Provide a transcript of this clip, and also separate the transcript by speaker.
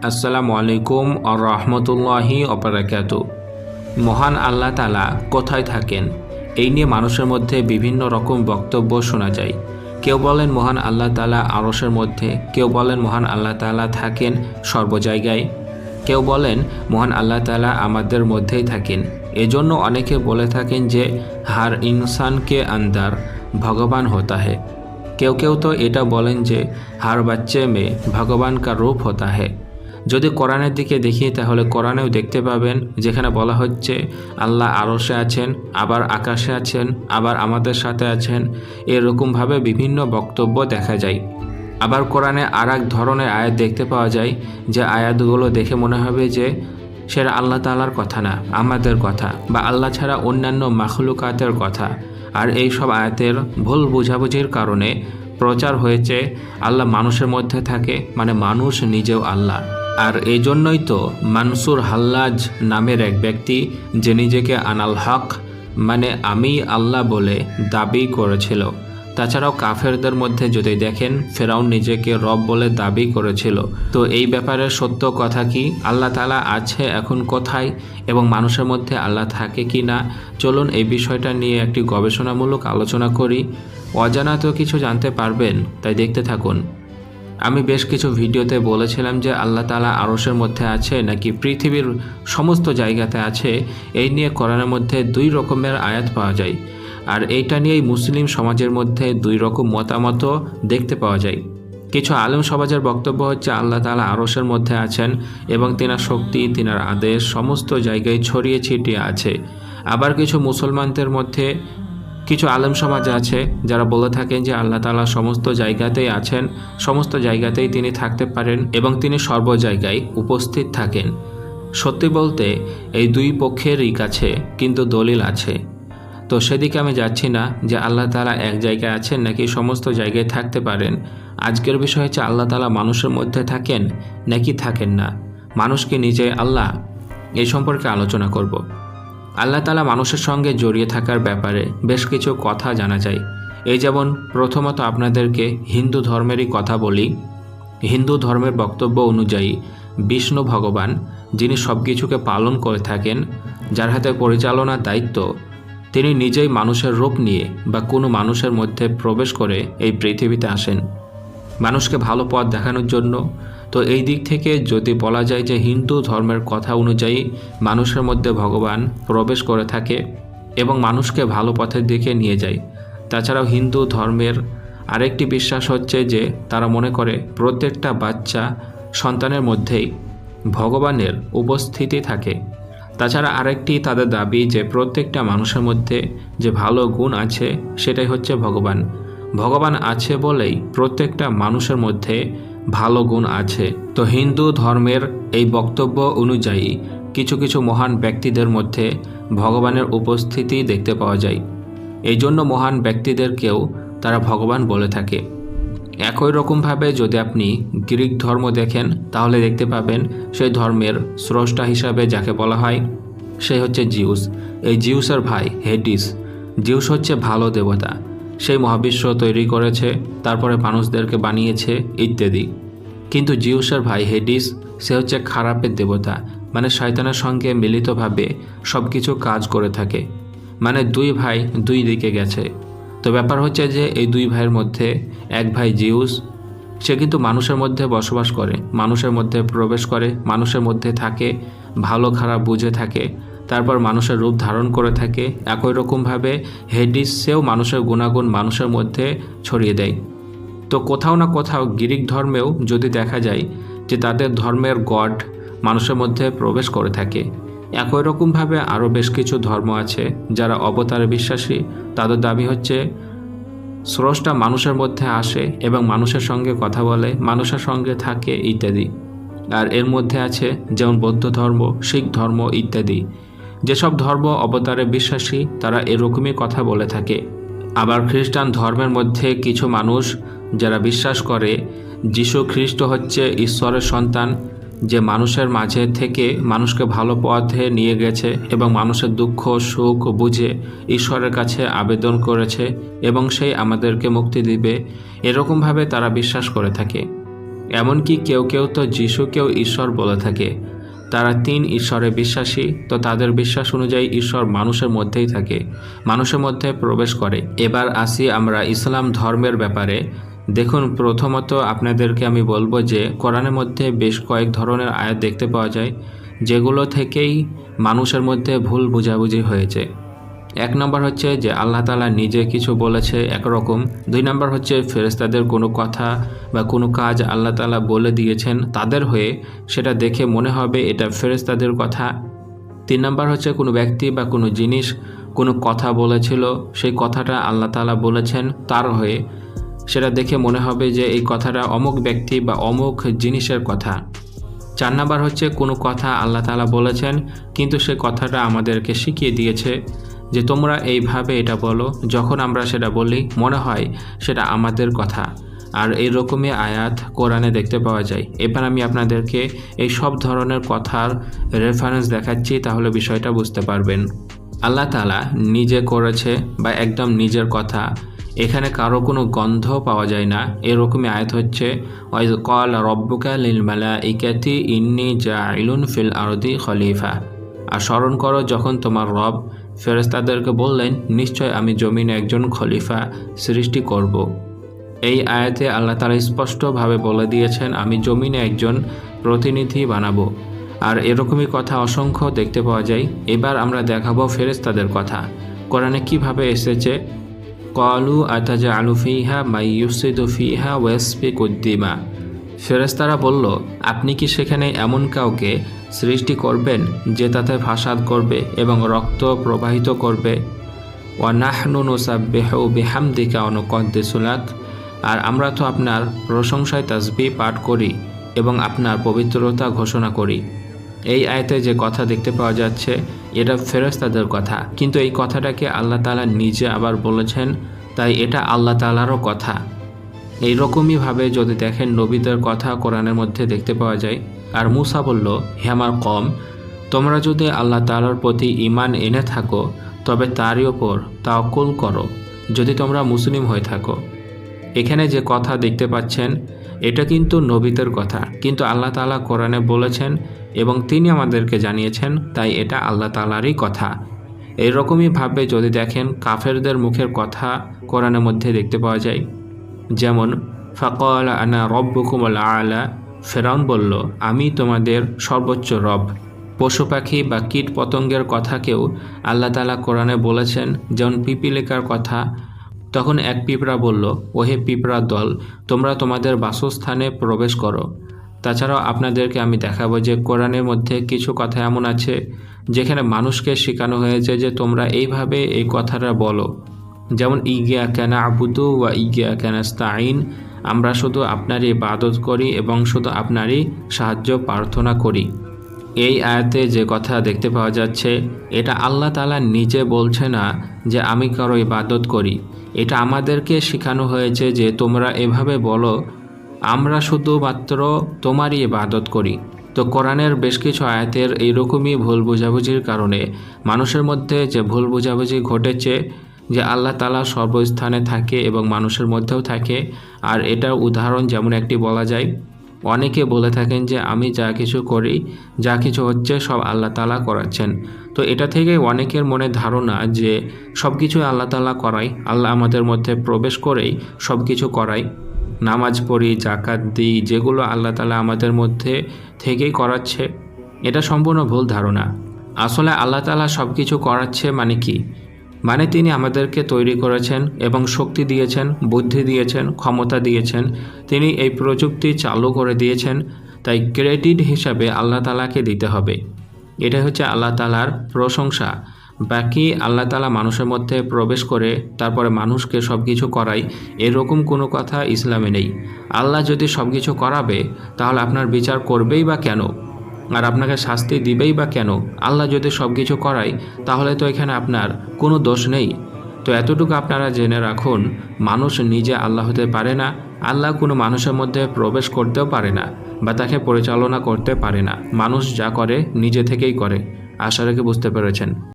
Speaker 1: আসসালামু আলাইকুম আর রহমতুল্লাহি অবরাকাতু। মহান আল্লাহ তাআলা কোথায় থাকেন এই নিয়ে মানুষের মধ্যে বিভিন্ন রকম বক্তব্য শোনা যায়। কেউ বলেন মহান আল্লাহ তাআলা আরশের মধ্যে, কেউ বলেন মহান আল্লাহ তাআলা থাকেন সর্ব জায়গায়, কেউ বলেন মহান আল্লাহ তাআলা আমাদের মধ্যেই থাকেন। এজন্য অনেকে বলে থাকেন যে হার ইনসানকে আন্দার ভগবান হতা है। কেউ কেউ তো এটা বলেন যে হার বাচ্চে মে ভগবান কা রূপ হতা है। যদি কোরআনের দিকে দেখি তাহলে কোরআনেও দেখতে পাবেন যেখানে বলা হচ্ছে আল্লাহ আরশে আছেন, আবার আকাশে আছেন, আবার আমাদের সাথে আছেন। এরকমভাবে বিভিন্ন বক্তব্য দেখা যায়। আবার কোরআনে আর এক ধরনের আয়াত দেখতে পাওয়া যায়, যে আয়াতগুলো দেখে মনে হবে যে সেটা আল্লাহ তাআলার কথা না, আমাদের কথা বা আল্লাহ ছাড়া অন্যান্য মাখলুকাতের কথা। আর এই সব আয়াতের ভুল বোঝাবুঝির কারণে প্রচার হয়েছে আল্লাহ মানুষের মধ্যে থাকে, মানে মানুষ নিজেও আল্লাহ। আর এই জন্যই তো মানসুর হাল্লাজ নামের এক ব্যক্তি, যে নিজেকে আনাল হক মানে আমি আল্লাহ বলে দাবি করেছিল। তাছাড়াও কাফেরদের মধ্যে যদি দেখেন, ফেরাউন নিজেকে রব বলে দাবি করেছিল। তো এই ব্যাপারে সত্য কথা কি, আল্লাহ তাআলা আছে এখন কোথায় এবং মানুষের মধ্যে আল্লাহ থাকে কি না, চলুন এই বিষয়টা নিয়ে একটি গবেষণামূলক আলোচনা করি। অজানা তো কিছু জানতে পারবেন, তাই দেখতে থাকুন। আমি বেশ কিছু ভিডিওতে বলেছিলাম যে আল্লাহ তাআলা আরশের মধ্যে আছে নাকি পৃথিবীর সমস্ত জায়গাতে আছে। এই নিয়ে কোরআনের মধ্যে দুই রকমের আয়াত পাওয়া যায়। আর এইটা নিয়েই মুসলিম সমাজের মধ্যে দুই রকম মতামত দেখতে পাওয়া যায়। কিছু আলেম সমাজের বক্তব্য হচ্ছে আল্লাহ তাআলা আরশের মধ্যে আছেন এবং তিনার শক্তি, তিনার আদেশ সমস্ত জায়গায় ছড়িয়ে ছিটিয়ে আছে। আবার কিছু মুসলমানদের মধ্যে কিছু আলেম সমাজ আছে যারা বলে থাকেন যে আল্লাহ তাআলা সমস্ত জায়গাতেই আছেন, সমস্ত জায়গাতেই তিনি থাকতে পারেন এবং তিনি সর্ব জায়গায় উপস্থিত থাকেন। সত্যি বলতে এই দুই পক্ষেরই কাছে কিন্তু দলিল আছে। তো সেদিকে আমি যাচ্ছি না যে আল্লাহ তাআলা এক জায়গায় আছেন নাকি সমস্ত জায়গায় থাকতে পারেন। আজকের বিষয় হচ্ছে আল্লাহ তাআলা মানুষের মধ্যে থাকেন নাকি থাকেন না, মানুষ কি নিজে আল্লাহ, এই সম্পর্কে আলোচনা করব। আল্লাহ তাআলা মানুষের সঙ্গে জড়িয়ে থাকার ব্যাপারে বেশ কিছু কথা জানা যায়। এই যেমন প্রথমত আপনাদেরকে হিন্দু ধর্মেরই কথা বলি। হিন্দু ধর্মের বক্তব্য অনুযায়ী বিষ্ণু ভগবান, যিনি সব কিছুকে পালন করে থাকেন, যার হাতে পরিচালনার দায়িত্ব, তিনি নিজেই মানুষের রূপ নিয়ে বা কোনো মানুষের মধ্যে প্রবেশ করে এই পৃথিবীতে আসেন মানুষকে ভালো পথ দেখানোর জন্য। তো এই দিক থেকে যদি বলা যায় যে হিন্দু ধর্মের কথা অনুযায়ী মানুষের মধ্যে ভগবান প্রবেশ করে থাকে এবং মানুষকে ভালো পথের দিকে নিয়ে যায়। তাছাড়াও হিন্দু ধর্মের আরেকটি বিশ্বাস হচ্ছে যে তারা মনে করে প্রত্যেকটা বাচ্চা সন্তানের মধ্যেই ভগবানের উপস্থিতি থাকে। তাছাড়া আরেকটি তাদের দাবি যে প্রত্যেকটা মানুষের মধ্যে যে ভালো গুণ আছে সেটাই হচ্ছে ভগবান। ভগবান আছে বলেই প্রত্যেকটা মানুষের মধ্যে ভালো গুণ আছে। তো হিন্দু ধর্মের এই বক্তব্য অনুযায়ী কিছু কিছু মহান ব্যক্তিদের মধ্যে ভগবানের উপস্থিতি দেখতে পাওয়া যায়। এই জন্য মহান ব্যক্তিদেরকেও তারা ভগবান বলে থাকে। একই রকমভাবে যদি আপনি গ্রিক ধর্ম দেখেন তাহলে দেখতে পাবেন সেই ধর্মের স্রষ্টা হিসাবে যাকে বলা হয় সে হচ্ছে জিউস। এই জিউসের ভাই হেডিস। জিউস হচ্ছে ভালো দেবতা, সেই মহাবিশ্ব তৈরি করেছে, তারপরে মানুষদেরকে বানিয়েছে ইত্যাদি। কিন্তু জিউসের ভাই হেডিস সে হচ্ছে খারাপের দেবতা, মানে শয়তানের সঙ্গে মিলিতভাবে সব কিছু কাজ করে থাকে। মানে দুই ভাই দুই দিকে গেছে। তো ব্যাপার হচ্ছে যে এই দুই ভাইয়ের মধ্যে এক ভাই জিউস, সে কিন্তু মানুষের মধ্যে বসবাস করে, মানুষের মধ্যে প্রবেশ করে, মানুষের মধ্যে থাকে, ভালো খারাপ বুঝে থাকে, তারপর মানুষের রূপ ধারণ করে থাকে। একই রকমভাবে হেডিস সেও মানুষের গুণাগুণ মানুষের মধ্যে ছড়িয়ে দেয়। তো কোথাও না কোথাও গ্রিক ধর্মেও যদি দেখা যায় যে তাদের ধর্মের গড মানুষের মধ্যে প্রবেশ করে থাকে। একই রকমভাবে আরও বেশ কিছু ধর্ম আছে যারা অবতারে বিশ্বাসী। তাদের দাবি হচ্ছে স্রষ্টা মানুষের মধ্যে আসে এবং মানুষের সঙ্গে কথা বলে, মানুষের সঙ্গে থাকে ইত্যাদি। আর এর মধ্যে আছে যেমন বৌদ্ধ ধর্ম, শিখ ধর্ম ইত্যাদি। যেসব ধর্ম অবতারে বিশ্বাসী তারা এরকমই কথা বলে থাকে। আবার খ্রিস্টান ধর্মের মধ্যে কিছু মানুষ যারা বিশ্বাস করে যীশু খ্রিস্ট হচ্ছে ঈশ্বরের সন্তান, যে মানুষের মাঝে থেকে মানুষকে ভালো পথে নিয়ে গেছে এবং মানুষের দুঃখ সুখ বুঝে ঈশ্বরের কাছে আবেদন করেছে এবং সেই আমাদেরকে মুক্তি দিবে, এরকমভাবে তারা বিশ্বাস করে থাকে। এমনকি কেউ কেউ তো যিশুকেও ঈশ্বর বলে থাকে। তারা 3 ঈশ্বরে বিশ্বাসী, তো তাদের বিশ্বাস অনুযায়ী ঈশ্বর মানুষের মধ্যেই থাকে, মানুষের মধ্যে প্রবেশ করে। এবার আসি আমরা ইসলাম ধর্মের ব্যাপারে। দেখুন, প্রথমত আপনাদেরকে আমি বলবো যে কোরআনের মধ্যে বেশ কয়েক ধরনের আয়াত দেখতে পাওয়া যায় যেগুলো থেকেই মানুষের মধ্যে ভুল বোঝাবুঝি হয়েছে। 1 নম্বর হচ্ছে যে আল্লাহ তাআলা নিজে কিছু বলেছে একরকম। 2 নম্বর হচ্ছে ফেরেশতাদের কোনো কথা বা কোনো কাজ আল্লাহ তাআলা বলে দিয়েছেন তাদের হয়ে, সেটা দেখে মনে হবে এটা ফেরেশতাদের কথা। 3 নম্বর হচ্ছে কোনো ব্যক্তি বা কোনো জিনিস কোনো কথা বলেছিল, সেই কথাটা আল্লাহ তাআলা বলেছেন তার হয়ে, সেটা দেখে মনে হবে যে এই কথাটা অমুক ব্যক্তি বা অমুক জিনিসের কথা। 4 নম্বর হচ্ছে কোনো কথা আল্লাহ তাআলা বলেছেন কিন্তু সে কথাটা আমাদেরকে শিখিয়ে দিয়েছে যে তোমরা এইভাবে এটা বলো, যখন আমরা সেটা বলি মনে হয় সেটা আমাদের কথা। আর এই রকমই আয়াত কোরআনে দেখতে পাওয়া যায়। এবার আমি আপনাদেরকে এই সব ধরনের কথার রেফারেন্স দেখাচ্ছি, তাহলে বিষয়টা বুঝতে পারবেন। আল্লাহ তাআলা নিজে করেছে বা একদম নিজের কথা, এখানে কারো কোনো গন্ধ পাওয়া যায় না। এরকমই আয়াত হচ্ছে ওয়াইজ ক্বালা রাব্বুকা লিল মালাইকাতি ইন্নী জাইলুন ফিল আরদি খলিফা। আর স্মরণ করো যখন তোমার রব ফেরেশতাদেরকে বললেন নিশ্চয় আমি জমিনে একজন খলিফা সৃষ্টি করব। এই আয়াতে আল্লাহ তাআলা স্পষ্টভাবে বলে দিয়েছেন আমি জমিনে একজন প্রতিনিধি বানাবো। আর এরকমই কথা অসংখ্য দেখতে পাওয়া যায়। এবার আমরা দেখাবো ফেরেশতাদের কথা কোরআনে কিভাবে এসেছে। ক্বালু আতাজআলু ফিহা মান ইউফসিদু ফিহা ওয়া ইয়াসফিকুদ দিমা। ফেরেশতারা বলল আপনি কি সেখানে এমন কাউকে সৃষ্টি করবেন যে তাতে ফাসাদ করবে এবং রক্ত প্রবাহিত করবে। ওয়া নাহনু নুসাব্বিহু বিহামদিকা ওয়া নুকদ্দিসু লাক। আর আমরা তো আপনার প্রশংসায় তাসবিহ পাঠ করি এবং আপনার পবিত্রতা ঘোষণা করি। এই আয়াতে যে কথা দেখতে পাওয়া যাচ্ছে এটা ফেরেশতাদের কথা, কিন্তু এই কথাটাকে আল্লাহ তাআলা নিজে আবার বলেছেন, তাই এটা আল্লাহ তাআলারও কথা। এই রকমইভাবে যদি দেখেন নবীদের কথা কোরআনের মধ্যে দেখতে পাওয়া যায়। আর মূসা বলল হে আমার কওম, তোমরা যদি আল্লাহ তাআলার প্রতি ঈমান এনে থাকো তবে তারই ওপর তাওয়াক্কুল করো, যদি তোমরা মুসলিম হয়ে থাকো। এখানে যে কথা দেখতে পাচ্ছেন এটা কিন্তু নবীদের কথা, কিন্তু আল্লাহ তাআলা কোরআনে বলেছেন এবং তিনি আমাদেরকে জানিয়েছেন, তাই এটা আল্লাহ তাআলারই কথা। এইরকমইভাবে যদি দেখেন কাফেরদের মুখের কথা কোরআনের মধ্যে দেখতে পাওয়া যায়। যেমন ফাকালা আনা রব্বুকুমুল আ'লা, ফেরাউন বলল আমি তোমাদের সর্বোচ্চ রব। পশু পাখি বা কীট পতঙ্গের কথাকেও আল্লাহ তাআলা কোরআনে বলেছেন, যেমন পিপিলিকার কথা। তখন এক পিঁপড়া বলল ওহে পিঁপড়ার দল, তোমরা তোমাদের বাসস্থানে প্রবেশ করো। তাছাড়াও আপনাদেরকে আমি দেখাবো যে কোরআনের মধ্যে কিছু কথা এমন আছে যেখানে মানুষকে শেখানো হয়েছে যে তোমরা এইভাবে এই কথাটা বলো। যেমন ইয়্যাকা না'বুদু ওয়া ইয়্যাকা নাস্তাঈন, আমরা শুধু আপনারই ইবাদত করি এবং শুধু আপনারই সাহায্য প্রার্থনা করি। এই আয়াতে যে কথা দেখতে পাওয়া যাচ্ছে এটা আল্লাহ তাআলা নিজে বলছে না যে আমি কারো ইবাদত করি, এটা আমাদেরকে শেখানো হয়েছে যে তোমরা এভাবে বলো, আমরা শুধুমাত্র তোমারই ইবাদত করি। তো কোরআনের বেশ কিছু আয়াতের এইরকমই ভুল বোঝাবুঝির কারণে মানুষের মধ্যে যে ভুল বোঝাবুঝি ঘটেছে যে আল্লাহ তাআলা সর্বস্থানে থাকে এবং মানুষের মধ্যেও থাকে। আর এটার উদাহরণ যেমন একটি বলা যায়, অনেকে বলে থাকেন যে আমি যা কিছু করি, যা কিছু হচ্ছে সব আল্লাহ তাআলা করাচ্ছেন। তো এটা থেকে অনেকের মনে ধারণা যে সব কিছু আল্লাহ তাআলা করায়, আল্লাহ আমাদের মধ্যে প্রবেশ করেই সব কিছু করায়। নামাজ পড়ি, জাকাত দিই, যেগুলো আল্লাহ তাআলা আমাদের মধ্যে থেকেই করাচ্ছে, এটা সম্পূর্ণ ভুল ধারণা। আসলে আল্লাহ তাআলা সব কিছু করাচ্ছে মানে কি? মানে তিনি আমাদেরকে তৈরি করেছেন এবং শক্তি দিয়েছেন, বুদ্ধি দিয়েছেন, ক্ষমতা দিয়েছেন, তিনি এই প্রযুক্তি চালু করে দিয়েছেন, তাই ক্রেডিট হিসাবে আল্লাহ তাআলাকে দিতে হবে। এটা হচ্ছে আল্লাহ তাআলার প্রশংসা। বাকি আল্লাহ তাআলা মানুষের মধ্যে প্রবেশ করে তারপরে মানুষকে সব কিছু করায়, এরকম কোনো কথা ইসলামে নেই। আল্লাহ যদি সব কিছু করাবে তাহলে আপনার বিচার করবেই বা কেন, আর আপনাকে শাস্তি দিবেই বা কেন? আল্লাহ যদি সব কিছু করায় তাহলে তো এখানে আপনার কোনো দোষ নেই। তো এতটুকু আপনারা জেনে রাখুন, মানুষ নিজে আল্লাহ হতে পারে না, আল্লাহ কোনো মানুষের মধ্যে প্রবেশ করতেও পারে না বা তাকে পরিচালনা করতে পারে না। মানুষ যা করে নিজে থেকেই করে। আশা রেখে বুঝতে পেরেছেন।